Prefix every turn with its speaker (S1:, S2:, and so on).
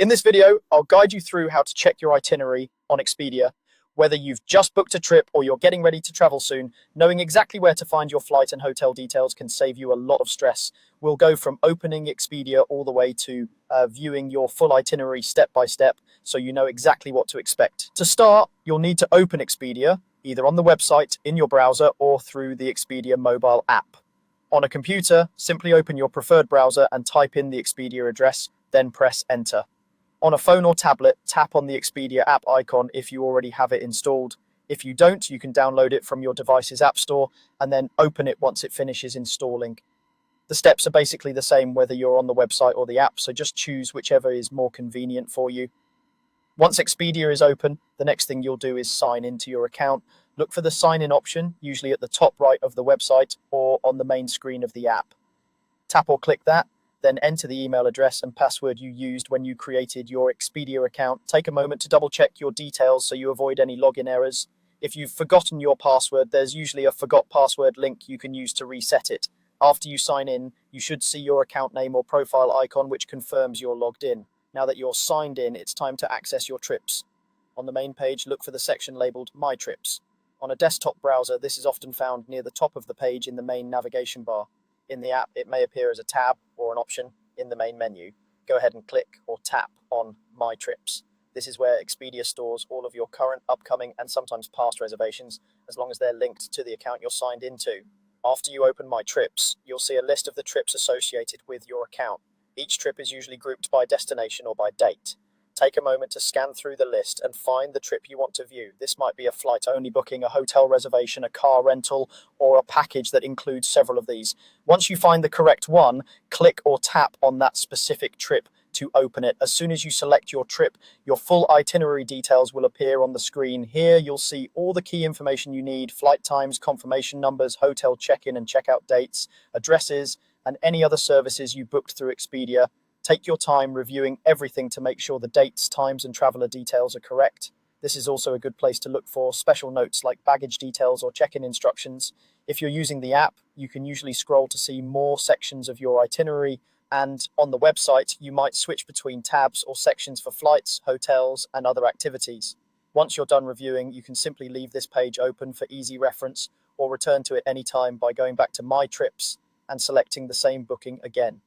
S1: In this video, I'll guide you through how to check your itinerary on Expedia. Whether you've just booked a trip or you're getting ready to travel soon, knowing exactly where to find your flight and hotel details can save you a lot of stress. We'll go from opening Expedia all the way to viewing your full itinerary step by step so you know exactly what to expect. To start, you'll need to open Expedia, either on the website, in your browser, or through the Expedia mobile app. On a computer, simply open your preferred browser and type in the Expedia address, then press enter. On a phone or tablet, tap on the Expedia app icon if you already have it installed. If you don't, you can download it from your device's app store and then open it once it finishes installing. The steps are basically the same whether you're on the website or the app, so just choose whichever is more convenient for you. Once Expedia is open, the next thing you'll do is sign into your account. Look for the sign in option, usually at the top right of the website or on the main screen of the app. Tap or click that, then enter the email address and password you used when you created your Expedia account. Take a moment to double check your details so you avoid any login errors. If you've forgotten your password, there's usually a forgot password link you can use to reset it. After you sign in, you should see your account name or profile icon which confirms you're logged in. Now that you're signed in, it's time to access your trips. On the main page, look for the section labeled My Trips. On a desktop browser, this is often found near the top of the page in the main navigation bar. In the app, it may appear as a tab or an option in the main menu. Go ahead and click or tap on My Trips. This is where Expedia stores all of your current, upcoming, and sometimes past reservations, as long as they're linked to the account you're signed into. After you open My Trips, you'll see a list of the trips associated with your account. Each trip is usually grouped by destination or by date. Take a moment to scan through the list and find the trip you want to view. This might be a flight-only booking, a hotel reservation, a car rental, or a package that includes several of these. Once you find the correct one, click or tap on that specific trip to open it. As soon as you select your trip, your full itinerary details will appear on the screen. Here, you'll see all the key information you need: flight times, confirmation numbers, hotel check-in and check-out dates, addresses, and any other services you booked through Expedia. Take your time reviewing everything to make sure the dates, times, and traveler details are correct. This is also a good place to look for special notes like baggage details or check-in instructions. If you're using the app, you can usually scroll to see more sections of your itinerary, and on the website, you might switch between tabs or sections for flights, hotels, and other activities. Once you're done reviewing, you can simply leave this page open for easy reference or return to it anytime by going back to My Trips and selecting the same booking again.